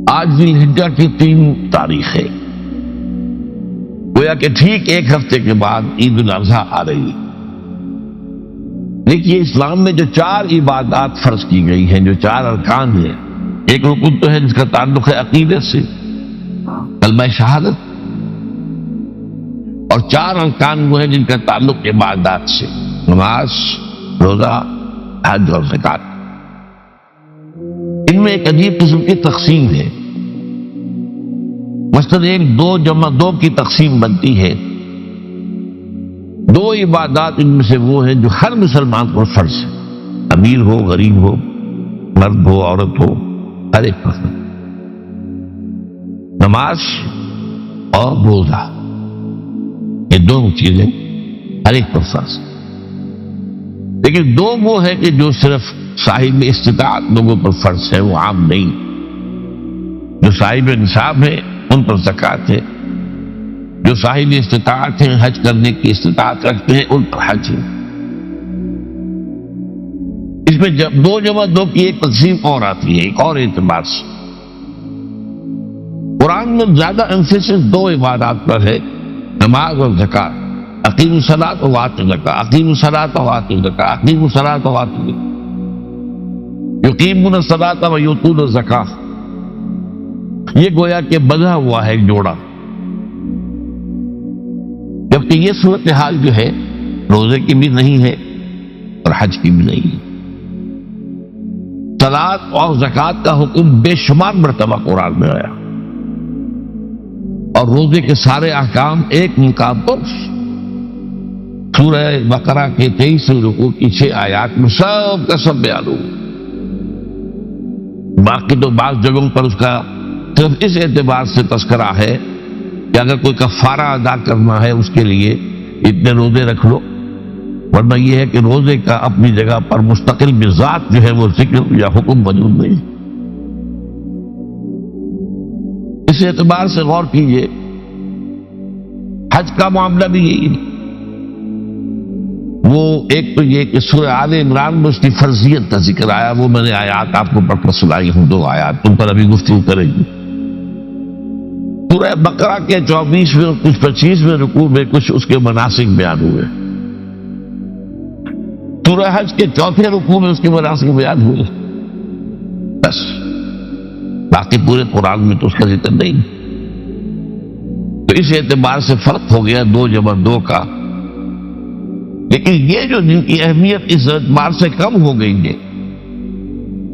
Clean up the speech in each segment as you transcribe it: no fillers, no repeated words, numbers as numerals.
آج ذی الحجہ کی 3 تاریخ ہے، گویا کہ ٹھیک ایک ہفتے کے بعد عید الاضحیٰ آ رہی ہے۔ دیکھیے اسلام میں جو 4 عبادات فرض کی گئی ہیں، جو 4 ارکان ہیں، ایک رکن تو ہے جس کا تعلق ہے عقیدت سے، کلمہ شہادت، اور 4 ارکان وہ ہیں جن کا تعلق عبادات سے، نماز، روزہ، حج اور زکوٰۃ۔ ان میں ایک عجیب قسم کی تقسیم ہے، مثلاً 1 2 جمع 2 کی تقسیم بنتی ہے۔ 2 عبادات ان میں سے وہ ہیں جو ہر مسلمان پر فرض ہے، امیر ہو، غریب ہو، مرد ہو، عورت ہو، ہر ایک پر فرض، نماز اور روزہ، یہ 2 چیزیں ہر ایک پر فرض۔ لیکن 2 وہ ہے کہ جو صرف صاحب استطاعت لوگوں پر فرض ہے، وہ عام نہیں۔ جو صاحب نصاب ہے ان پر زکوٰۃ ہے، جو صاحب استطاعت ہیں، حج کرنے کی استطاعت رکھتے ہیں، ان پر حج ہے۔ اس میں 2 جمع 2 کی ایک تقسیم اور آتی ہے، ایک اور اعتبار سے۔ قرآن میں زیادہ ایمفیسس 2 عبادات پر ہے، نماز اور زکوٰۃ۔ اقیموا الصلاۃ وآتوا الزکاۃ، اقیموا الصلاۃ وآتوا الزکاۃ، اقیموا الصلاۃ وآتوا الزکاۃ، یقیمون الصلاۃ ویؤتون الزکاۃ۔ یہ گویا کہ بندھا ہوا ہے ایک جوڑا، جبکہ یہ صورتحال جو ہے روزے کی بھی نہیں ہے اور حج کی بھی نہیں ہے۔ صلاۃ اور زکوٰۃ کا حکم بے شمار مرتبہ قرآن میں آیا، اور روزے کے سارے احکام ایک مقام پر سورہ بقرہ کے 23 رکوع کی 6 آیات میں سب کا سب بیان ہو۔ باقی تو بعض جگہوں پر اس کا صرف اس اعتبار سے تذکرہ ہے کہ اگر کوئی کفارہ ادا کرنا ہے اس کے لیے اتنے روزے رکھ لو، ورنہ یہ ہے کہ روزے کا اپنی جگہ پر مستقل بذات جو ہے وہ ذکر یا حکم موجود نہیں۔ اس اعتبار سے غور کیجئے، حج کا معاملہ بھی یہی ہے۔ وہ ایک تو یہ کہ سورہ آل عمران میں اس کی فرضیت کا ذکر آیا، وہ میں نے آیات آپ کو پڑھ کر سنائی ہوں، 2 آیات تم پر ابھی گفتگو کریں گے۔ سورہ بقرہ کے 24ویں اور کچھ 25ویں رکوع میں کچھ اس کے مناسک بیان ہوئے، سورہ حج کے 4تھے رکوع میں اس کے مناسک بیان ہوئے، بس باقی پورے قرآن میں تو اس کا ذکر نہیں۔ تو اس اعتبار سے فرق ہو گیا 2 جمع 2 کا۔ لیکن یہ جو جن کی اہمیت اس اعتبار سے کم ہو گئی ہے،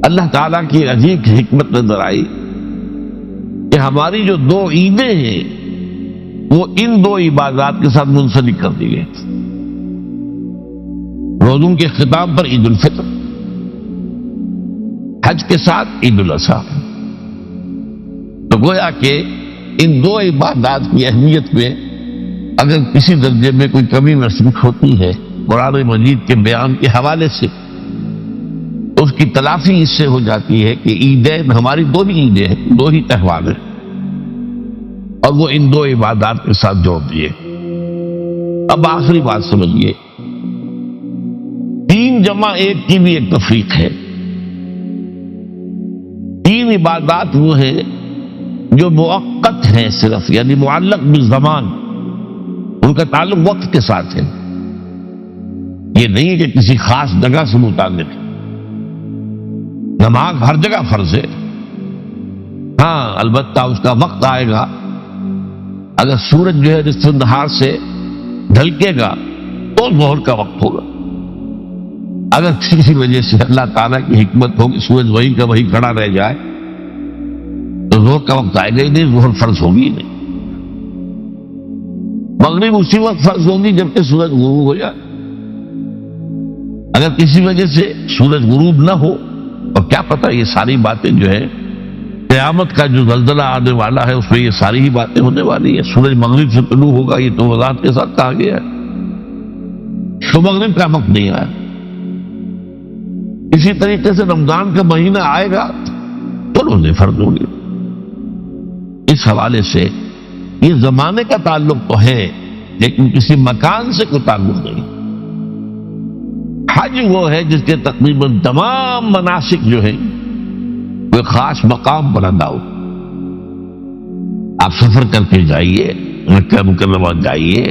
اللہ تعالیٰ کی عجیب حکمت نظر آئی کہ ہماری جو 2 عیدیں ہیں وہ ان 2 عبادات کے ساتھ منسلک کر دی گئی۔ روزوں کے ختام پر عید الفطر، حج کے ساتھ عید الاضحیٰ۔ تو گویا کہ ان 2 عبادات کی اہمیت میں اگر کسی درجے میں کوئی کمی محسوس ہوتی ہے قرآن مجید کے بیان کے حوالے سے، تو اس کی تلافی اس سے ہو جاتی ہے کہ عیدین ہماری 2 ہی عیدیں ہیں، 2 ہی تہوار ہیں، اور وہ ان 2 عبادات کے ساتھ جوڑ دیے۔ اب آخری بات سمجھیے، 3 جمع 1 کی بھی ایک تفریق ہے۔ 3 عبادات وہ ہیں جو موقت ہیں صرف، یعنی معلق بالزمان، ان کا تعلق وقت کے ساتھ ہے، یہ نہیں ہے کہ کسی خاص جگہ سے متعلق ہے۔ نماز ہر جگہ فرض ہے، ہاں البتہ اس کا وقت آئے گا، اگر سورج جو ہے نصف النہار سے ڈھلکے گا تو ظہر کا وقت ہوگا۔ اگر کسی وجہ سے اللہ تعالیٰ کی حکمت ہوگی سورج وہی کا وہی کھڑا رہ جائے تو ظہر کا وقت آئے گا ہی نہیں، ظہر فرض ہوگی ہی نہیں۔ مغرب اسی وقت فرض ہوگی جبکہ سورج غروب ہو جائے۔ اگر کسی وجہ سے سورج غروب نہ ہو، اور کیا پتہ یہ ساری باتیں جو ہے قیامت کا جو زلزلہ آنے والا ہے اس میں یہ ساری ہی باتیں ہونے والی ہیں، سورج مغرب سے طلوع ہوگا یہ تو وضاحت کے ساتھ کہا گیا ہے، تو مغرب کا وقت نہیں آیا۔ اسی طریقے سے رمضان کا مہینہ آئے گا تو روزے فرض ہوں گے۔ اس حوالے سے یہ زمانے کا تعلق تو ہے لیکن کسی مکان سے کوئی تعلق نہیں۔ حج وہ ہے جس کے تقریباً تمام مناسک جو ہیں کوئی خاص مقام پر ادا ہو، آپ سفر کر کے جائیے، مکہ مکرمہ جائیے،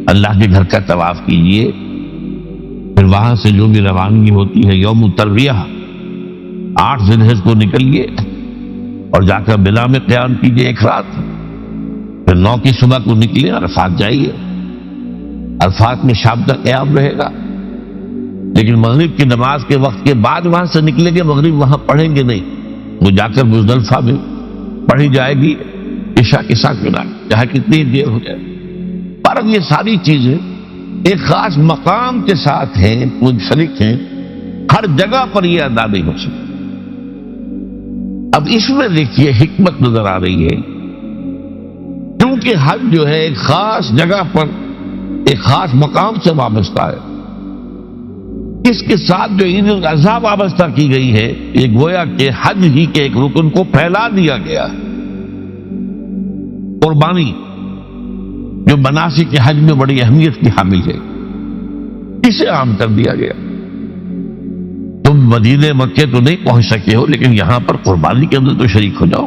اللہ کے گھر کا طواف کیجیے، پھر وہاں سے جو بھی روانگی ہوتی ہے یوم الترویہ 8 ذی الحجہ کو نکلیے اور جا کر منا میں قیام کیجیے ایک رات، پھر 9 کی صبح کو نکلے عرفات جائیے، عرفات میں شام تک قیام رہے گا، لیکن مغرب کی نماز کے وقت کے بعد وہاں سے نکلیں گے، مغرب وہاں پڑھیں گے نہیں، وہ جا کر مزدلفہ میں پڑھی جائے گی عشاء کے ساتھ ملا، چاہے کتنی دیر ہو جائے۔ پر اب یہ ساری چیزیں ایک خاص مقام کے ساتھ ہیں، منسلک ہیں، ہر جگہ پر یہ ادا نہیں ہو سکتی۔ اب اس میں دیکھیے حکمت نظر آ رہی ہے، کیونکہ حج جو ہے ایک خاص جگہ پر ایک خاص مقام سے وابستہ ہے، اس کے ساتھ جو عید الاضحیٰ وابستہ کی گئی ہے، یہ گویا کہ حج ہی کے ایک رکن کو پھیلا دیا گیا ہے۔ قربانی جو مناسک حج میں بڑی اہمیت کی حامل ہے، اسے عام کر دیا گیا۔ تم مدینے مکے تو نہیں پہنچ سکے ہو، لیکن یہاں پر قربانی کے اندر تو شریک ہو جاؤ۔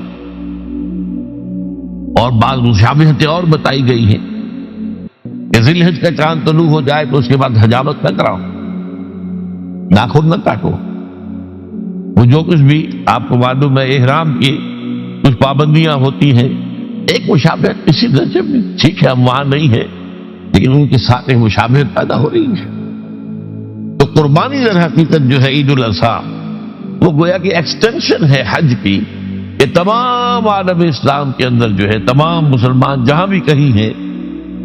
اور بعض مشابہتیں اور بتائی گئی ہیں کہ ذی الحجہ کا چاند طلوع ہو جائے تو اس کے بعد حجامت نہ کراؤ، ناخن نہ کاٹو، وہ جو کچھ بھی آپ کو معلوم ہے احرام کی کچھ پابندیاں ہوتی ہیں، ایک مشابہت اسی درجے میں، ٹھیک ہے ہم وہاں نہیں ہیں لیکن ان کے ساتھ ایک مشابہت پیدا ہو رہی ہے۔ تو قربانی در حقیقت جو ہے عید الاضحیٰ، وہ گویا کہ ایکسٹینشن ہے حج کی، کہ تمام عالم اسلام کے اندر جو ہے تمام مسلمان جہاں بھی کہیں ہیں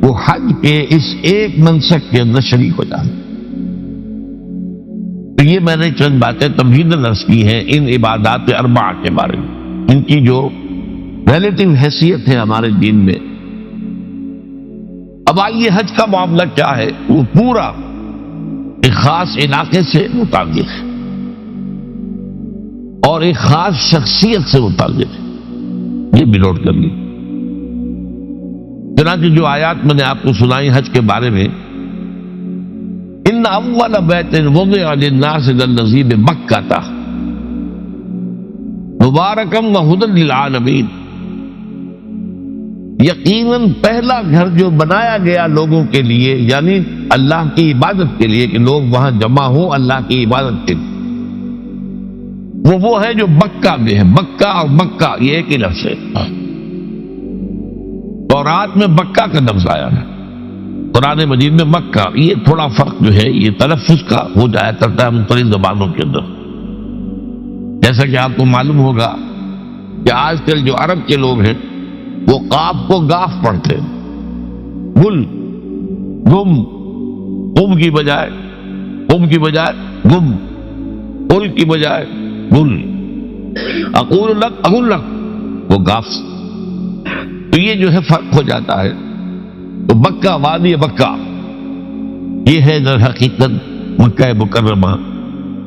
وہ حج کے اس ایک منسک کے اندر شریک ہو جائیں۔ تو یہ میں نے چند باتیں تمہیداً عرض کی ہیں ان عبادات اربعہ کے بارے میں، ان کی جو ریلیٹیو حیثیت ہے ہمارے دین میں۔ اب آئیے حج کا معاملہ کیا ہے، وہ پورا ایک خاص علاقے سے متعلق ہے اور ایک خاص شخصیت سے متعلق ہے، یہ بھی نوٹ کر لیجیے۔ چنانچہ جو آیات میں نے آپ کو سنائی حج کے بارے میں، ان اول بیت وضع للناس للذی بمکہ مبارکا وہدی للعالمین، یقیناً پہلا گھر جو بنایا گیا لوگوں کے لیے، یعنی اللہ کی عبادت کے لیے، کہ لوگ وہاں جمع ہوں اللہ کی عبادت کے لیے، وہ ہے جو مکہ میں ہے۔ مکہ اور مکہ یہ ایک ہی لفظ ہے، تورات میں مکہ کا لفظ آیا ہے، قرآن مجید میں مکہ، یہ تھوڑا فرق جو ہے یہ تلفظ کا ہو جایا کرتا ہے مختلف زبانوں کے اندر۔ جیسا کہ آپ کو معلوم ہوگا کہ آج کل جو عرب کے لوگ ہیں وہ قاف کو گاف پڑھتے ہیں، گل گم، قم کی بجائے گم، قل کی بجائے گل، اقول لک وہ گاف، تو یہ جو ہے فرق ہو جاتا ہے۔ تو مکہ وادی مکہ یہ ہے در حقیقت مکہ مکرمہ۔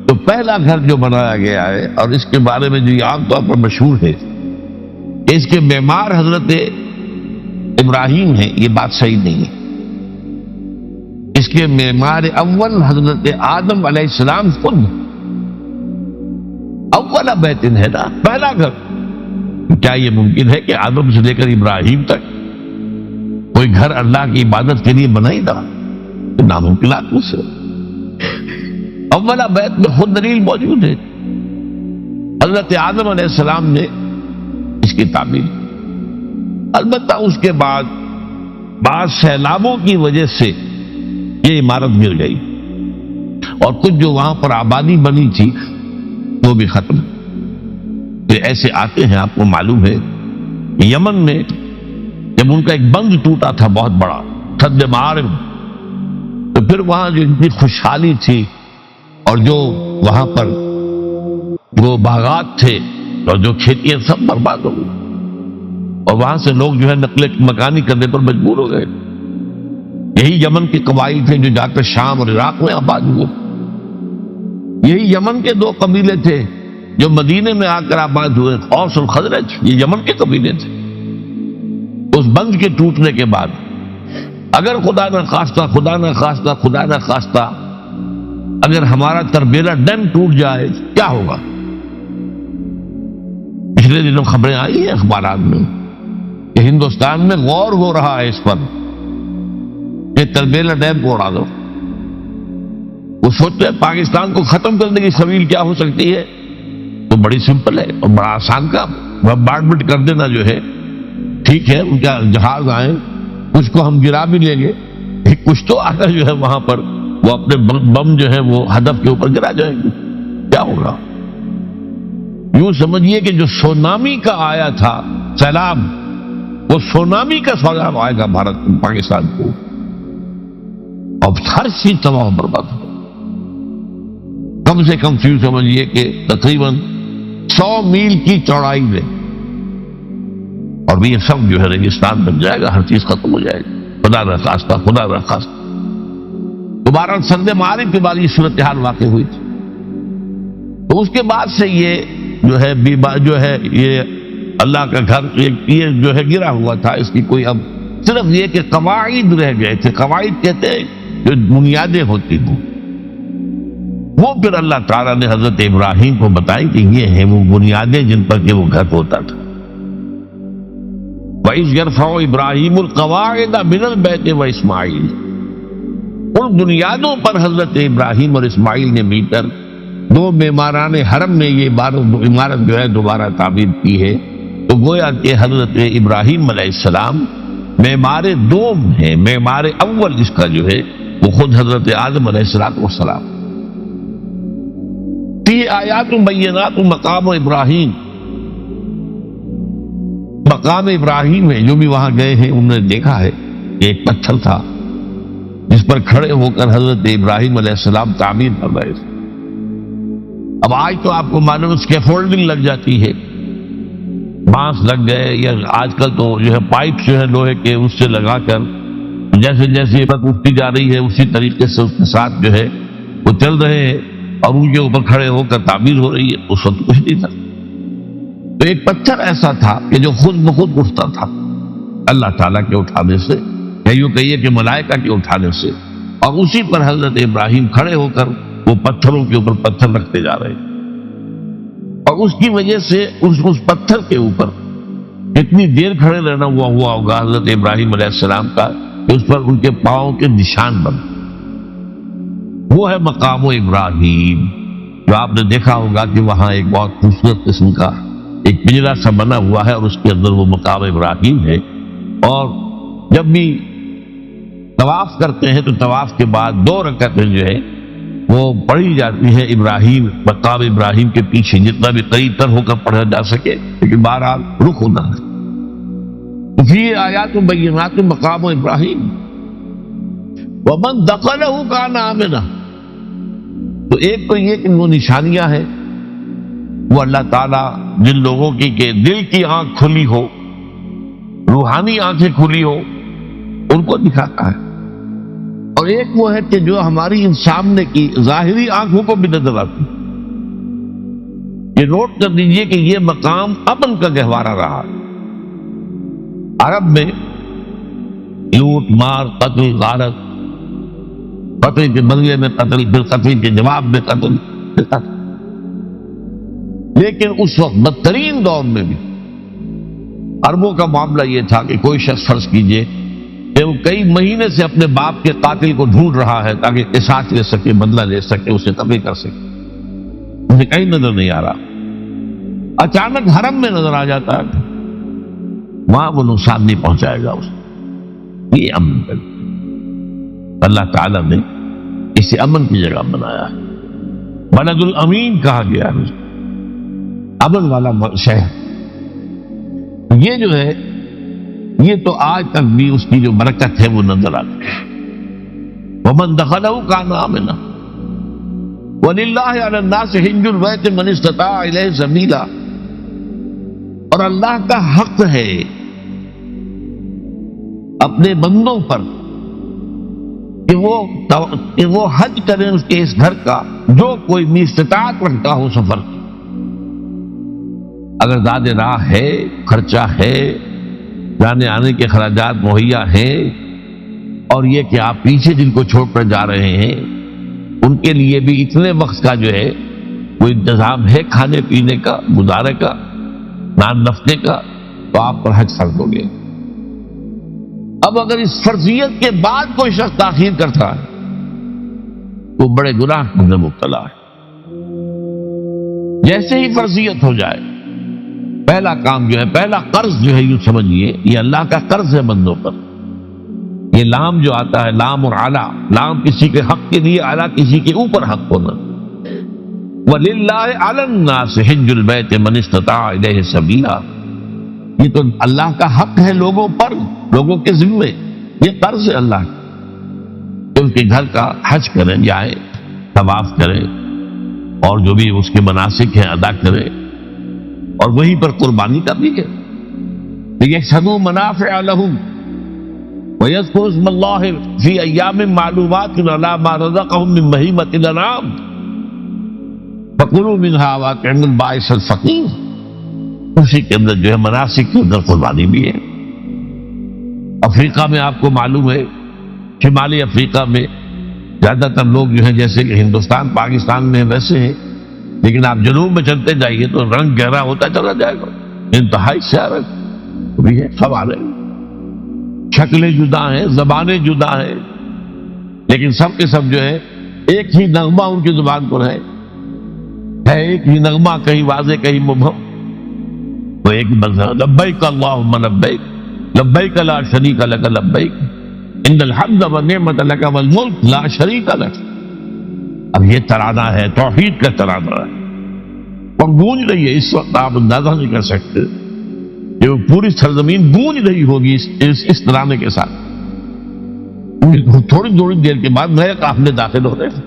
تو پہلا گھر جو بنایا گیا ہے، اور اس کے بارے میں جو یہ عام طور پر مشہور ہے، اس کے معمار حضرت ابراہیم ہیں، یہ بات صحیح نہیں ہے۔ اس کے معمار اول حضرت آدم علیہ السلام خود اول بیت ہے نا، پہلا گھر۔ کیا یہ ممکن ہے کہ آدم سے لے کر ابراہیم تک کوئی گھر اللہ کی عبادت کے لیے بنائی نہ؟ ناممکنات میں سے اولا بیت میں خود دلیل موجود ہے، حضرت آدم علیہ السلام نے اس کی تعمیر۔ البتہ اس کے بعد بعض سیلابوں کی وجہ سے یہ عمارت گر گئی اور کچھ جو وہاں پر آبادی بنی تھی وہ بھی ختم۔ یہ ایسے آتے ہیں، آپ کو معلوم ہے یمن میں جب ان کا ایک بند ٹوٹا تھا بہت بڑا، سد معارم، تو پھر وہاں جو اتنی خوشحالی تھی اور جو وہاں پر وہ باغات تھے اور جو کھیتیاں سب برباد ہو گئی، اور وہاں سے لوگ جو ہے نقل مکانی کرنے پر مجبور ہو گئے۔ یہی یمن کے قبائل تھے جو جا کر شام اور عراق میں آباد ہوئے، یہی یمن کے 2 قبیلے تھے جو مدینے میں آ کر آباد ہوئے، اوس اور خزرج، یہ یمن کے قبیلے تھے۔ اس بند کے ٹوٹنے کے بعد اگر خدا نہ خواستہ اگر ہمارا تربیلا ڈیم ٹوٹ جائے کیا ہوگا؟ پچھلے دنوں خبریں آئی ہیں اخبارات میں کہ ہندوستان میں غور ہو رہا ہے اس پر کہ تربیلا ڈیم کو اڑا دو. وہ سوچتے ہیں پاکستان کو ختم کرنے کی سبیل کیا ہو سکتی ہے، تو بڑی سمپل ہے اور بڑا آسان کام. بمبارڈمنٹ کر دینا جو ہے ٹھیک ہے، ان کا جہاز آئے کچھ کو ہم گرا بھی لیں گے، کچھ تو آتا جو ہے وہاں پر وہ اپنے بم جو ہے وہ ہدف کے اوپر گرا جائیں گے. کیا ہوگا؟ یوں سمجھیے کہ جو سونامی کا آیا تھا سیلاب، وہ سونامی کا سیلاب آئے گا بھارت پاکستان کو، اب ہر چیز تباہ و برباد ہو. کم سے کم یوں سمجھیے کہ تقریباً 100 میل کی چوڑائی میں، اور یہ سب جو ہے ریگستان بن جائے گا، ہر چیز ختم ہو جائے گی. خدا نخواستہ خدا نخواستہ. دوبارہ سند معارف کے بعد یہ صورتحال واقع ہوئی تھی. تو اس کے بعد سے یہ جو ہے یہ اللہ کا گھر یہ جو ہے گرا ہوا تھا. اس کی کوئی اب صرف یہ کہ قواعد رہ گئے تھے. قواعد کہتے ہیں جو بنیادیں ہوتی ہیں، وہ پھر اللہ تعالیٰ نے حضرت ابراہیم کو بتائی کہ یہ ہیں وہ بنیادیں جن پر کہ وہ گھر ہوتا تھا. وَإِذْ يَرْفَعُ إِبْرَاهِيمُ الْقَوَاعِدَ مِنَ الْبَيْتِ وَإِسْمَاعِيلُ، ان بنیادوں پر حضرت ابراہیم اور اسماعیل نے مل کر دو معماران حرم میں یہ عمارت جو ہے دوبارہ تعمیر کی ہے. تو گویا کہ حضرت ابراہیم علیہ السلام معمار دوم ہے، معمار اول اس کا جو ہے وہ خود حضرت آدم علیہ السلام. فی آیات بینات مقام ابراہیم، مقام ابراہیم ہے. جو بھی وہاں گئے ہیں انہوں نے دیکھا ہے کہ ایک پتھر تھا جس پر کھڑے ہو کر حضرت ابراہیم علیہ السلام تعمیر کر رہے تھے. اب آج تو آپ کو معلوم اسکیفولڈنگ لگ جاتی ہے، بانس لگ گئے، یا آج کل تو جو ہے پائپ جو ہے لوہے کے اس سے لگا کر جیسے جیسے اٹھتی جا رہی ہے اسی طریقے سے اس کے ساتھ جو ہے وہ چل رہے ہیں اور ان کے اوپر کھڑے ہو کر تعمیر ہو رہی ہے. اس وقت کچھ نہیں تھا. تو ایک پتھر ایسا تھا کہ جو خود بخود اٹھتا تھا اللہ تعالیٰ کے اٹھانے سے، یا یوں کہیے کہ ملائکہ کے اٹھانے سے، اور اسی پر حضرت ابراہیم کھڑے ہو کر وہ پتھروں کے اوپر پتھر رکھتے جا رہے ہیں. اور اس کی وجہ سے اس پتھر کے اوپر اتنی دیر کھڑے رہنا ہوا ہوگا حضرت ابراہیم علیہ السلام کا کہ اس پر ان کے پاؤں کے نشان بن. وہ ہے مقام ابراہیم، جو آپ نے دیکھا ہوگا کہ وہاں ایک بہت خوبصورت قسم کا ایک پنجرا سا بنا ہوا ہے اور اس کے اندر وہ مقام ابراہیم ہے. اور جب بھی طواف کرتے ہیں تو طواف کے بعد 2 رکعتیں جو ہے وہ پڑھی جاتی ہے ابراہیم، مقام ابراہیم کے پیچھے، جتنا بھی قریب تر ہو کر پڑھا جا سکے، لیکن بہرحال رخ ہونا ہے. فی آیات بینات مقام ابراہیم ومن دخلہ کان آمنا. تو ایک تو یہ کہ وہ نشانیاں ہیں، وہ اللہ تعالیٰ جن لوگوں کی کہ دل کی آنکھ کھلی ہو، روحانی آنکھیں کھلی ہو، ان کو دکھاتا ہے. اور ایک وہ ہے کہ جو ہماری ان سامنے کی ظاہری آنکھوں کو بھی نظر آتی. یہ نوٹ کر دیجئے کہ یہ مقام امن کا گہوارہ رہا. عرب میں لوٹ مار، قتل، غارت، قتل کے بدلے میں قتل، پھر قتل کے جواب میں قتل. لیکن اس وقت بدترین دور میں بھی عربوں کا معاملہ یہ تھا کہ کوئی شخص فرض کیجئے کہ وہ کئی مہینے سے اپنے باپ کے قاتل کو ڈھونڈ رہا ہے تاکہ قصاص لے سکے، بدلہ لے سکے، اسے قتل کر سکے. اسے کہیں نظر نہیں آ رہا، اچانک حرم میں نظر آ جاتا ہے، وہاں وہ نقصان نہیں پہنچائے گا اسے. یہ امن ہے. اللہ تعالیٰ نے اسے امن کی جگہ بنایا ہے. بلد الامین کہا گیا ہے، امن والا شہر. یہ جو ہے یہ تو آج تک بھی اس کی جو برکت ہے وہ نظر آتی ہے. ومن دخلہ کان آمنا وللہ علی الناس حج البیت من استطاع الیہ سبیلا. اور اللہ کا حق ہے اپنے بندوں پر کہ وہ حج کریں اس کے اس گھر کا، جو کوئی بھی استطاعت رکھتا ہو سفر کی. اگر زیادہ راہ ہے، خرچہ ہے، جانے آنے کے اخراجات مہیا ہیں، اور یہ کہ آپ پیچھے جن کو چھوڑ کر جا رہے ہیں ان کے لیے بھی اتنے وقت کا جو ہے وہ انتظام ہے کھانے پینے کا، گزارے کا، نان نفقے کا، تو آپ پر حج فرض ہو گئے. اب اگر اس فرضیت کے بعد کوئی شخص تاخیر کرتا ہے تو بڑے گناہ میں مبتلا ہے. جیسے ہی فرضیت ہو جائے پہلا کام جو ہے، پہلا قرض جو ہے، یوں سمجھیے یہ اللہ کا قرض ہے بندوں پر. یہ لام جو آتا ہے، لام اور اعلیٰ، لام کسی کے حق کے لیے، اعلیٰ کسی کے اوپر حق ہونا. وَلِلَّهِ عَلَى النَّاسِ حِجُّ الْبَيْتِ مَنِ اسْتَطَاعَ إِلَيْهِ سَبِيلًا. یہ تو اللہ کا حق ہے لوگوں پر، لوگوں کے ذمے. یہ قرض ہے اللہ کا کہ اس کے گھر کا حج کریں، جائیں، طواف کریں، اور جو بھی اس کے مناسک ہیں ادا کریں، اور وہیں پر قربانی کا بھی ہے. لِيَشْهَدُوا مَنَافِعَ لَهُمْ وَيَذْكُرُوا اسْمَ اللَّهِ فِي أَيَّامٍ مَّعْلُومَاتٍ عَلَىٰ مَا رَزَقَهُم مِّن بَهِيمَةِ الْأَنْعَامِ فَكُلُوا مِنْهَا وَأَطْعِمُوا الْبَائِسَ الْفَقِيرَ. اسی کے اندر جو ہے مناسک کے اندر قربانی بھی ہے. افریقہ میں آپ کو معلوم ہے، شمالی افریقہ میں زیادہ تر لوگ جو ہیں جیسے کہ ہندوستان پاکستان میں ویسے ہیں، لیکن آپ جنوب میں چلتے جائیے تو رنگ گہرا ہوتا چلا جائے گا. انتہائی سیاہ بھی ہے، سب آ رہے ہیں، شکلیں جدا ہیں، زبانیں جدا ہیں، لیکن سب کے سب جو ہے ایک ہی نغمہ ان کی زبان پر ہے ایک ہی نغمہ، کہیں واضح کہیں مبہم. وہ ایک مذہب، لبیک اللہم لبیک لبیک لا شریک لک لبیک ان الحمد والنعمت لک والملک لا شریک لک. اب یہ ترانہ ہے، توحید کا ترانہ ہے، اور گونج رہی ہے. اس وقت آپ اندازہ نہیں کر سکتے کہ وہ پوری سرزمین گونج رہی ہوگی اس ترانے کے ساتھ. تھوڑی تھوڑی دیر کے بعد نئے قافلے داخل ہو رہے ہیں.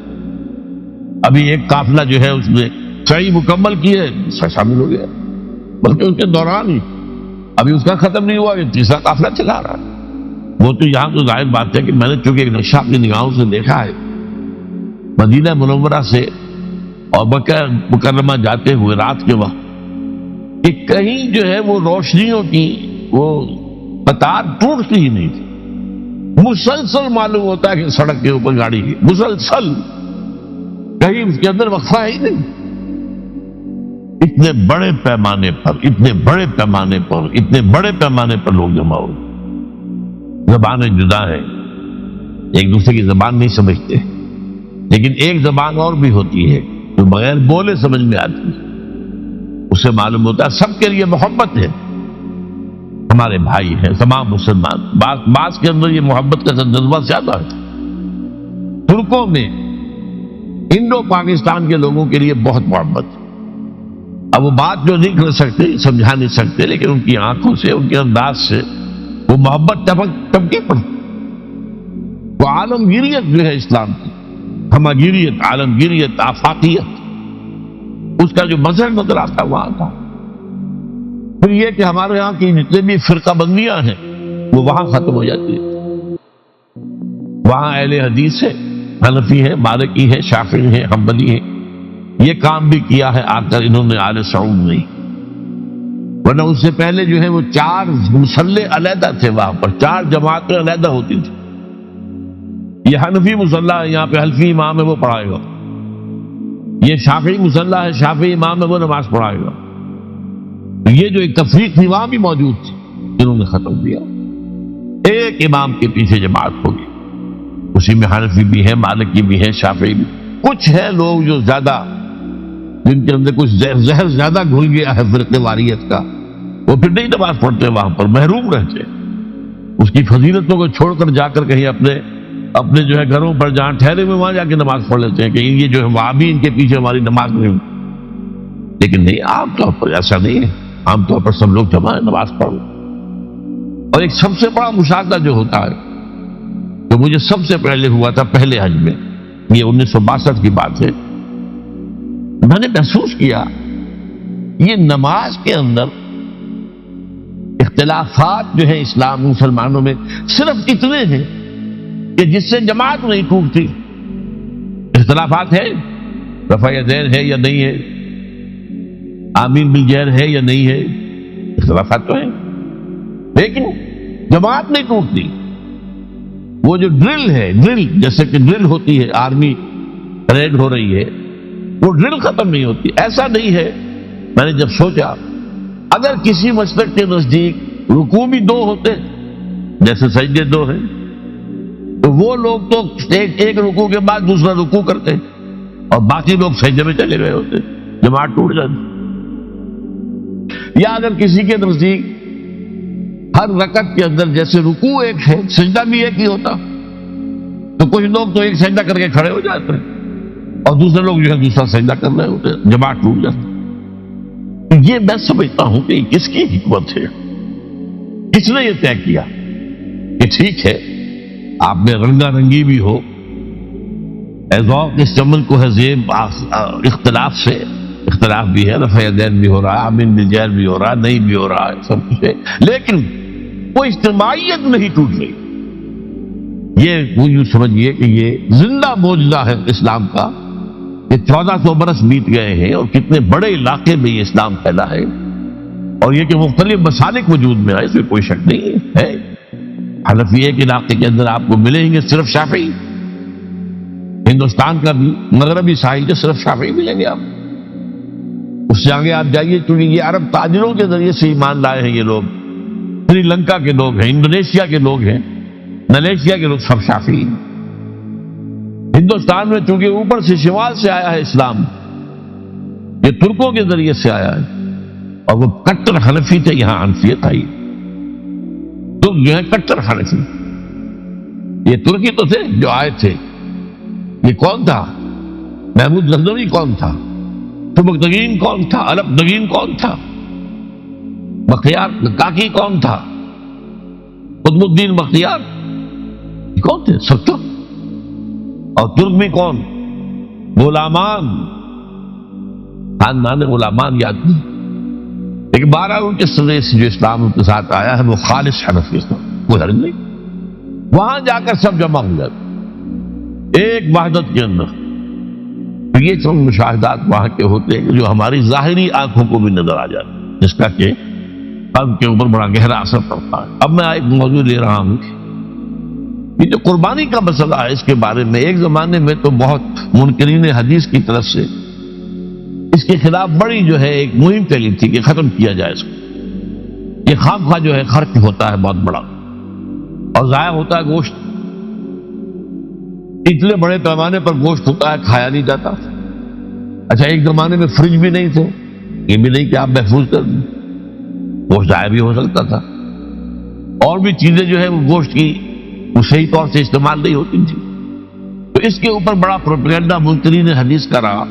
ابھی ایک قافلہ جو ہے اس نے سعی مکمل کی ہے، شامل ہو گیا، بلکہ اس کے دوران ہی ابھی اس کا ختم نہیں ہوا، یہ تیسرا قافلہ چلا رہا ہے. وہ تو یہاں تو ظاہر بات ہے کہ میں نے چونکہ ایک نقشہ اپنی نگاہوں سے دیکھا ہے مدینہ منورہ سے اور مکہ مکرمہ جاتے ہوئے رات کے وقت، کہ کہیں جو ہے وہ روشنیوں کی وہ قطار ٹوٹتی ہی نہیں تھی. مسلسل معلوم ہوتا ہے کہ سڑک کے اوپر گاڑی کی مسلسل، کہیں اس کے اندر وقفہ ہی نہیں. اتنے بڑے پیمانے پر لوگ جمع ہو. زبانیں جدا ہیں، ایک دوسرے کی زبان نہیں سمجھتے، لیکن ایک زبان اور بھی ہوتی ہے جو بغیر بولے سمجھ میں آتی ہے. اس سے معلوم ہوتا ہے سب کے لیے محبت ہے. ہمارے بھائی ہیں تمام مسلمان. بعض کے اندر یہ محبت کا جذبہ زیادہ ہے. ترکوں میں انڈو پاکستان کے لوگوں کے لیے بہت محبت ہے. اب وہ بات جو نہیں کر سکتے، سمجھا نہیں سکتے، لیکن ان کی آنکھوں سے، ان کے انداز سے وہ محبت ٹپکی پڑتی. وہ عالمگیریت جو ہے اسلام کی، ہمگیریت، عالمگیریت، آفاقیت، اس کا جو مظہر نظر آتا وہاں تھا. پھر یہ کہ ہمارے یہاں کی جتنے بھی فرقہ بندیاں ہیں وہ وہاں ختم ہو جاتی ہیں. وہاں اہل حدیث ہے، حنفی ہے، مالکی ہے، شافعی ہے، حنبلی ہے. یہ کام بھی کیا ہے آ کر انہوں نے آل سعود میں. ورنہ اس سے پہلے جو ہے وہ 4 مصلے علیحدہ تھے، وہاں پر 4 جماعتیں علیحدہ ہوتی تھی. یہ حنفی مصلی ہے، یہاں پہ حنفی امام ہے وہ پڑھائے گا. یہ شافعی مصلی ہے، شافعی امام ہے وہ نماز پڑھائے گا. یہ جو ایک تفریق تھی وہاں بھی موجود تھی، انہوں نے ختم کیا. ایک امام کے پیچھے جماعت ہوگی، اسی میں حنفی بھی ہے، مالکی بھی ہے، شافعی بھی. کچھ ہے لوگ جو زیادہ، جن کے اندر کچھ زہر زیادہ گھل گیا ہے فرقے واریت کا، وہ پھر نہیں نماز پڑھتے، وہاں پر محروم رہتے. اس کی فضیلتوں کو چھوڑ کر جا کر کہیں اپنے جو ہے گھروں پر جہاں ٹھہرے ہوئے وہاں جا کے نماز پڑھ لیتے ہیں کہ یہ جو ہے وہاں بھی ان کے پیچھے ہماری نماز نہیں. لیکن نہیں، عام طور پر ایسا نہیں ہے. عام طور پر سب لوگ جمع ہے، نماز پڑھ. اور ایک سب سے بڑا مشاہدہ جو ہوتا ہے، جو مجھے سب سے پہلے ہوا تھا پہلے حج میں، یہ 1962 کی بات ہے، میں نے محسوس کیا یہ نماز کے اندر اختلافات جو ہیں اسلام مسلمانوں میں صرف اتنے ہیں کہ جس سے جماعت نہیں ٹوٹتی. اختلافات ہیں، رفع یدین ہے یا نہیں ہے، آمین بالجہر ہے یا نہیں ہے، اختلافات تو ہیں، لیکن جماعت نہیں ٹوٹتی. وہ جو ڈرل ہے، ڈرل جیسے کہ ڈرل ہوتی ہے، آرمی پریڈ ہو رہی ہے، وہ ڈرل ختم نہیں ہوتی. ایسا نہیں ہے. میں نے جب سوچا اگر کسی مسلک کے نزدیک رکوع بھی 2 ہوتے جیسے سجدے دو ہیں، تو وہ لوگ تو ایک رکوع کے بعد دوسرا رکوع کرتے اور باقی لوگ سجدے میں چلے گئے ہوتے، جماعت ٹوٹ جاتی۔ یا اگر کسی کے نزدیک ہر رکعت کے اندر جیسے رکوع ایک ہے سجدہ بھی ایک ہی ہوتا، تو کچھ لوگ تو ایک سجدہ کر کے کھڑے ہو جاتے ہیں اور دوسرے لوگ جو ہے دوسرا سجدہ کر رہے ہوتے ہیں، جماعت ٹوٹ جاتی۔ یہ میں سمجھتا ہوں کہ کس کی حکمت ہے، کس نے یہ طے کیا کہ ٹھیک ہے آپ میں رنگا رنگی بھی ہو، ذوق اس چمن کو ہے زیب اختلاف سے، اختلاف بھی ہے، رفع یدین بھی ہو رہا ہے، آمین بالجہر بھی ہو رہا ہے، نہیں بھی ہو رہا ہے، سب کچھ ہے، لیکن وہ اجتماعیت نہیں ٹوٹ رہی۔ یہ وہ یوں سمجھیے کہ یہ زندہ معجزہ ہے اسلام کا، کہ 1400 برس بیت گئے ہیں اور کتنے بڑے علاقے میں یہ اسلام پھیلا ہے، اور یہ کہ مختلف مسالک وجود میں آئے، اس میں کوئی شک نہیں ہے۔ حنفی ایک علاقے کے اندر آپ کو ملیں گے صرف شافعی، ہندوستان کا بھی مغربی ساحل کے صرف شافعی ملیں گے آپ، اس سے آگے آپ جائیے، چونکہ یہ عرب تاجروں کے ذریعے سے ایمان لائے ہیں یہ لوگ، سری لنکا کے لوگ ہیں، انڈونیشیا کے لوگ ہیں، ملیشیا کے لوگ، سب شافعی ہیں۔ ہندوستان میں چونکہ اوپر سے شمال سے آیا ہے اسلام، یہ ترکوں کے ذریعے سے آیا ہے، اور وہ کٹر حنفی تھے، یہاں حنفیت آئی، ترک جو ہے کٹر حنفی، یہ ترکی تو تھے جو آئے تھے۔ یہ کون تھا؟ محمود غزنوی کون تھا؟ سبکتگین کون تھا؟ الپتگین کون تھا؟ بختیار کاکی کون تھا؟ قطب الدین بختیار کون تھے؟ ستر۔ اور ترک میں کون؟ غلامان، خاندان غلامان یاد نہیں، لیکن 12 ان کے سرے سے جو اسلام ان کے ساتھ آیا ہے وہ خالص حنفی اسلام، کوئی حرج نہیں۔ وہاں جا کر سب جمع ہو جاتے ایک وحدت کے اندر۔ یہ چند مشاہدات وہاں کے ہوتے ہیں جو ہماری ظاہری آنکھوں کو بھی نظر آ جاتے ہیں، جس کا کہ قلب کے اوپر بڑا گہرا اثر پڑتا ہے۔ اب میں ایک موضوع لے رہا ہوں، یہ جو قربانی کا مسئلہ ہے، اس کے بارے میں ایک زمانے میں تو بہت منکرین حدیث کی طرف سے اس کے خلاف بڑی جو ہے ایک مہم چلی تھی کہ ختم کیا جائے اس کو، یہ خام خواہ جو ہے خرچ ہوتا ہے بہت بڑا اور ضائع ہوتا ہے گوشت، اتنے بڑے پیمانے پر گوشت ہوتا ہے، کھایا نہیں جاتا۔ اچھا ایک زمانے میں فریج بھی نہیں تھے، یہ بھی نہیں کہ آپ محفوظ کر دیں، گوشت ضائع بھی ہو سکتا تھا، اور بھی چیزیں جو ہے وہ گوشت کی وہ صحیح طور سے استعمال نہیں ہوتی تھی۔ تو اس کے اوپر بڑا پروپیگنڈا منکرین حدیث کا رہا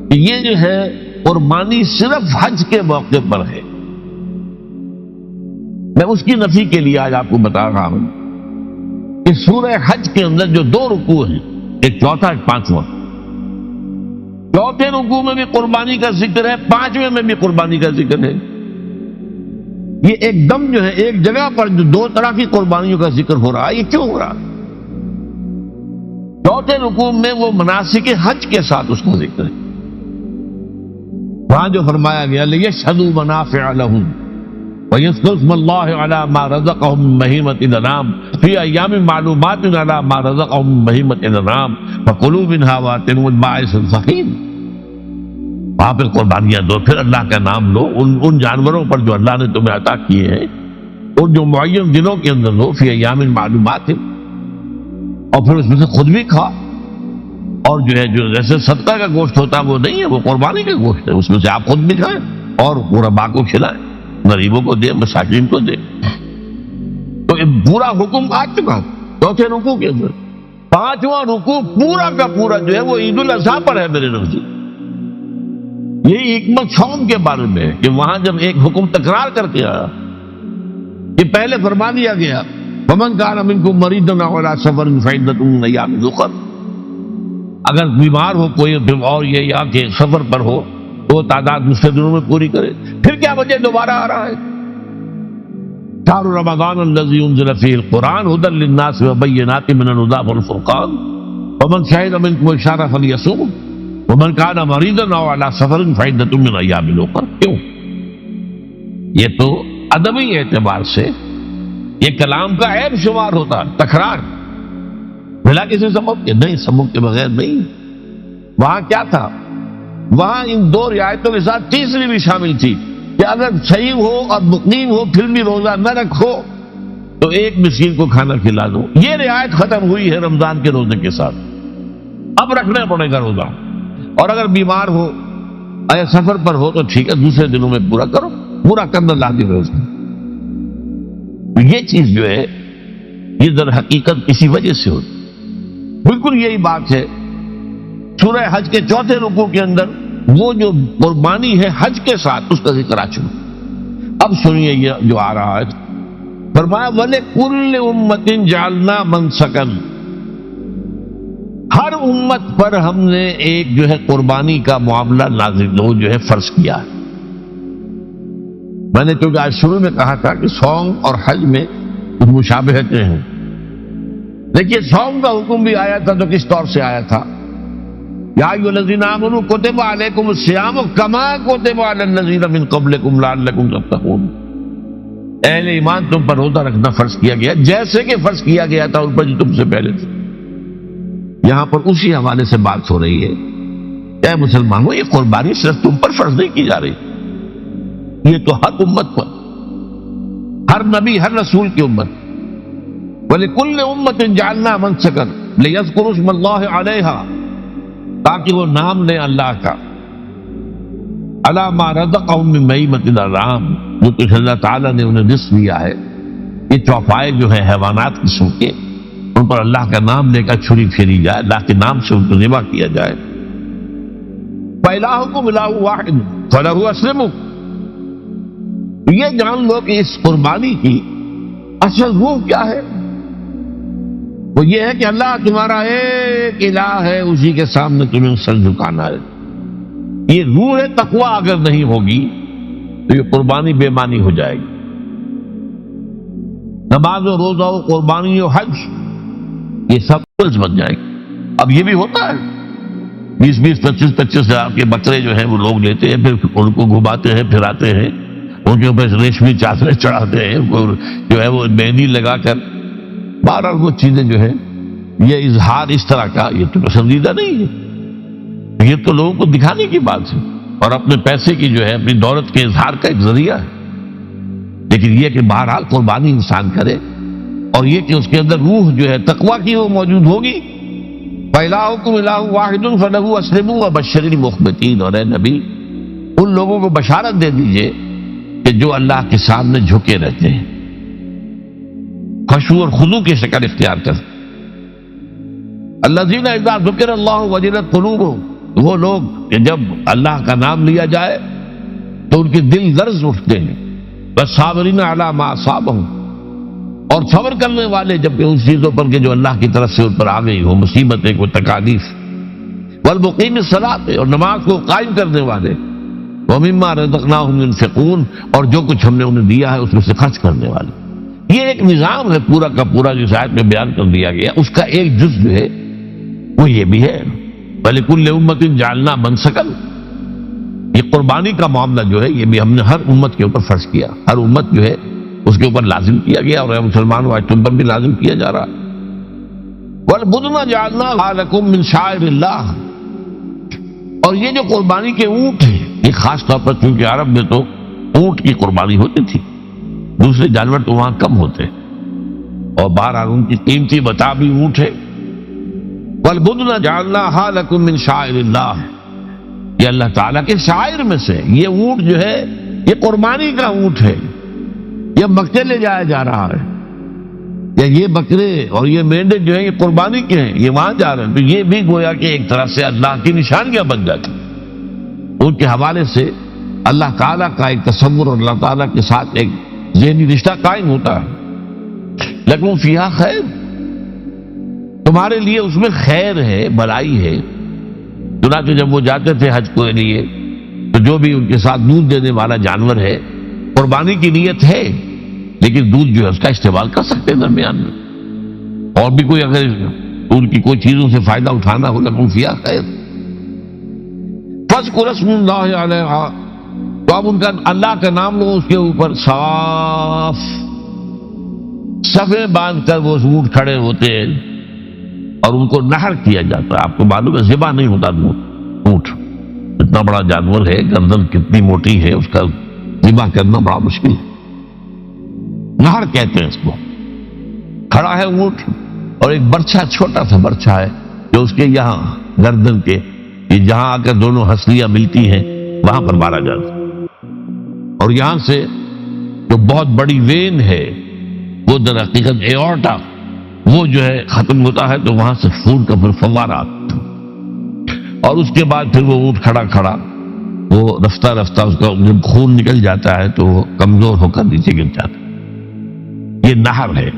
کہ یہ جو ہے قربانی صرف حج کے موقع پر ہے۔ میں اس کی نفی کے لیے آج آپ کو بتا رہا ہوں کہ سورہ حج کے اندر جو 2 رکوع ہیں، ایک چوتھا ایک پانچواں، چوتھے رکوع میں بھی قربانی کا ذکر ہے، پانچویں میں بھی قربانی کا ذکر ہے۔ یہ ایک دم جو ہے ایک جگہ پر جو 2 طرح کی قربانیوں کا ذکر ہو رہا ہے، یہ کیوں ہو رہا ہے؟ چوتھے رکوع میں وہ مناسک حج کے ساتھ اس کا ذکر ہے، وہاں جو فرمایا گیا لِيَشْهَدُوا مَنَافِعَ لَهُمْ وَيَذْكُرُوا اسْمَ اللَّهِ عَلَى مَا رَزَقَهُم مِّن بَهِيمَةِ الْأَنْعَامِ فِي أَيَّامٍ مَّعْلُومَاتٍ عَلَى مَا رَزَقَهُم مِّن بَهِيمَةِ الْأَنْعَامِ فَكُلُوا مِنْهَا وَأَطْعِمُوا الْبَائِسَ الْفَقِيرَ۔ وہاں پہ قربانیاں دو، پھر اللہ کا نام لو ان جانوروں پر جو اللہ نے تمہیں عطا کیے ہیں، اور جو معین دنوں کے اندر لو، فی ایام معلومات، اور پھر اس میں سے خود بھی کھا، اور جو ہے جو جیسے صدقہ کا گوشت ہوتا ہے وہ نہیں ہے، وہ قربانی کا گوشت ہے، اس میں سے آپ خود بھی کھائیں اور غرباء کو کھلائیں، غریبوں کو دیں، مساکین کو دیں۔ تو یہ پورا حکم آ چکا چوتھے رکوع کے اندر۔ پانچواں رکوع پورا کا پورا جو ہے وہ عید الاضحیٰ پر ہے میرے نزدیک۔ یہی حکمت صوم کے بارے میں ہے کہ وہاں جب ایک حکم تکرار کر کے آیا کہ پہلے فرما دیا گیا وَمَنْ كَانَ مِنْكُمْ مَرِيضًا أَوْ عَلَىٰ سَفَرٍ فَعِدَّةٌ مِّنْ أَيَّامٍ أُخَرَ، اگر بیمار ہو کوئی اور یہ یا کہ سفر پر ہو تو وہ تعداد دوسرے دنوں میں پوری کرے۔ پھر کیا وجہ دوبارہ آ رہا ہے؟ شهر رمضان الذي أنزل فيه القرآن هدى للناس وبينات من الهدى والفرقان ومن شهد منكم الشهر فليصوم ومن كان مريضا أو على سفر فعدة من أيام أخرى۔ کیوں؟ یہ تو ادبی اعتبار سے یہ کلام کا عیب شمار ہوتا، تکرار بلا کسی سبب کے نہیں، سبب کے بغیر نہیں۔ وہاں کیا تھا؟ وہاں ان 2 رعایتوں کے ساتھ تیسری بھی شامل تھی کہ اگر صحیح ہو اور مقیم ہو پھر بھی روزہ نہ رکھو تو ایک مسکین کو کھانا کھلا دو. یہ رعایت ختم ہوئی ہے رمضان کے روزے کے ساتھ. اب رکھنا پڑے گا روزہ. اور اگر بیمار ہو یا سفر پر ہو تو ٹھیک ہے، دوسرے دنوں میں پورا کرو. پورا کرنا لازم ہے اس میں. یہ چیز جو ہے یہ در حقیقت اسی وجہ سے ہوتی. بالکل یہی بات ہے سورہ حج کے چوتھے رکوع کے اندر وہ جو قربانی ہے حج کے ساتھ اس کا ذکر آ چکا. اب سنیے یہ جو آ رہا ہے، فرمایا وَلِكُلِّ أُمَّةٍ جَعَلْنَا مَنْسَكًا، ہر امت پر ہم نے ایک جو ہے قربانی کا معاملہ نازل وہ جو ہے فرض کیا ہے. میں نے کیونکہ آج شروع میں کہا تھا کہ صوم اور حج میں کچھ مشابہتیں ہیں. دیکھیے صوم کا حکم بھی آیا تھا تو کس طور سے آیا تھا؟ یا ایھا الذین آمنوا کتب علیکم الصیام کما کتب علی الذین من قبلکم لعلکم تتقون. اہل ایمان تم پر روزہ رکھنا فرض کیا گیا جیسے کہ فرض کیا گیا تھا ان پر جو تم سے پہلے تھے. یہاں پر اسی حوالے سے بات ہو رہی ہے. اے مسلمانوں، یہ قربانی صرف تم پر فرض نہیں کی جا رہی، یہ تو ہر امت پر، ہر نبی ہر رسول کی امت. وَلِكُلِّ أُمَّةٍ جَعَلْنَا مَنْسَكًا لِيَذْكُرُوا اسْمَ اللَّهِ عَلَيْهَا، تاکہ وہ نام لیں اللہ کا، عَلَىٰ مَا رَزَقَهُم مِّن بَهِیمَةِ الْأَنْعَامِ، جو کچھ اللہ تعالیٰ نے انہیں رزق دیا ہے. یہ چوپائے جو ہے حیوانات قسم کے، ان پر اللہ کا نام لے کر چھری پھیری جائے، اللہ کے نام سے ان کو ذبح کیا جائے. فَإِلَٰهُكُمْ إِلَٰهٌ وَاحِدٌ فَلَهُ أَسْلِمُوا. یہ جان لو کہ اس قربانی کی اصل روح کیا ہے. وہ یہ ہے کہ اللہ تمہارا ایک الہ ہے، اسی کے سامنے تمہیں سر جھکانا ہے. یہ روح تقوی اگر نہیں ہوگی تو یہ قربانی بے معنی ہو جائے گی. نماز و روزہ و قربانی و حج یہ سب کچھ بن جائے گی. اب یہ بھی ہوتا ہے 20 25 ہزار کے بکرے جو ہیں وہ لوگ لیتے ہیں، پھر ان کو گھماتے ہیں پھراتے ہیں، ان کے اوپر ریشمی چادریں چڑھاتے ہیں، جو ہے وہ مہندی لگا کر. بہرحال وہ چیزیں جو ہے یہ اظہار اس طرح کا یہ تو پسندیدہ نہیں ہے. یہ تو لوگوں کو دکھانے کی بات ہے اور اپنے پیسے کی جو ہے اپنی دولت کے اظہار کا ایک ذریعہ ہے. لیکن یہ کہ بہرحال قربانی انسان کرے اور یہ کہ اس کے اندر روح جو ہے تقویٰ کی وہ موجود ہوگی. فَإِلَٰهُكُمْ إِلَٰهٌ وَاحِدٌ فَلَهُ أَسْلِمُوا وَبَشِّرِ الْمُخْبِتِينَ. اور اے نبی ان لوگوں کو بشارت دے دیجئے کہ جو اللہ کے سامنے جھکے رہتے ہیں، خشوع اور خضوع کی شکل اختیار کرتے. الذین اذا ذکر اللہ وجلت قلوبہم، وہ لوگ کہ جب اللہ کا نام لیا جائے تو ان کے دل لرز اٹھتے ہیں. والصابرین علی ما اصابہم، اور صبر کرنے والے جبکہ ان چیزوں پر کہ جو اللہ کی طرف سے ان پر آ گئی ہو، مصیبتیں کو تکالیف. والمقیم الصلاۃ، اور نماز کو قائم کرنے والے. ومما رزقناہم ينفقون، اور جو کچھ ہم نے انہیں دیا ہے اس میں سے خرچ کرنے والے. یہ ایک نظام ہے پورا کا پورا جس آیت میں بیان کر دیا گیا. اس کا ایک جز جو ہے وہ یہ بھی ہے وَلِكُلِّ أُمَّةٍ جَعَلْنَا مَنْسَكًا. یہ قربانی کا معاملہ جو ہے یہ بھی ہم نے ہر امت کے اوپر فرض کیا، ہر امت جو ہے اس کے اوپر لازم کیا گیا، اور مسلمانوں آج تم پر بھی لازم کیا جا رہا. وَالْبُدْنَ جَعَلْنَاهَا لَكُم مِّن شَعَائِرِ اللَّهِ. اور یہ جو قربانی کے اونٹ ہیں یہ خاص طور پر چونکہ عرب میں تو اونٹ کی قربانی ہوتی تھی، دوسرے جانور تو وہاں کم ہوتے اور بہرحال ان کی قیمتی متاع بھی اونٹ ہے. وَالْبُدْنَ جَعَلْنَاهَا لَكُم مِّن شَعَائِرِ اللَّهِ، یہ اللہ تعالیٰ کے شاعر میں سے. یہ اونٹ جو ہے یہ قربانی کا اونٹ ہے، یہ مکے لے جایا جا رہا ہے. یا یہ بکرے اور یہ مینڈے جو ہیں یہ قربانی کے ہیں، یہ وہاں جا رہے ہیں. تو یہ بھی گویا کہ ایک طرح سے اللہ کی نشانیاں بن جاتی. ان کے حوالے سے اللہ تعالیٰ کا ایک تصور اور اللہ تعالیٰ کے ساتھ ایک ذہنی رشتہ قائم ہوتا ہے. لیکن فیہا خیر، تمہارے لیے اس میں خیر ہے، بھلائی ہے. چنانچہ جب وہ جاتے تھے حج کے لیے تو جو بھی ان کے ساتھ دودھ دینے والا جانور ہے قربانی کی نیت ہے، لیکن دودھ جو ہے اس کا استعمال کر سکتے ہیں درمیان میں. اور بھی کوئی اگر ان کی کوئی چیزوں سے فائدہ اٹھانا ہو لکم فیہا خیر. فاذکروا اسم اللہ علیہا، تو اب ان کا اللہ کا نام لو اس کے اوپر. صاف صفیں باندھ کر وہ اونٹ کھڑے ہوتے ہیں اور ان کو نہر کیا جاتا ہے. آپ کو معلوم ہے ذبح نہیں ہوتا اونٹ، اتنا بڑا جانور ہے، گردن کتنی موٹی ہے، اس کا ذبح کرنا بڑا مشکل ہے. نہر کہتے ہیں اس کو. کھڑا ہے اونٹ اور ایک برچھا، چھوٹا سا برچھا ہے جو اس کے یہاں گردن کے یہ جہاں آ کر دونوں ہنسلیاں ملتی ہیں وہاں پر مارا جاتا، اور یہاں سے جو بہت بڑی وین ہے وہ در حقیقت ایورٹا، وہ جو ہے ختم ہوتا ہے، تو وہاں سے خون کا پھر فوارہ آتا، اور اس کے بعد پھر وہ اونٹ کھڑا کھڑا وہ رفتہ رفتہ اس کا جب خون نکل جاتا ہے تو وہ کمزور ہو کر نیچے گر جاتا ہے۔ یہ نہر ہے۔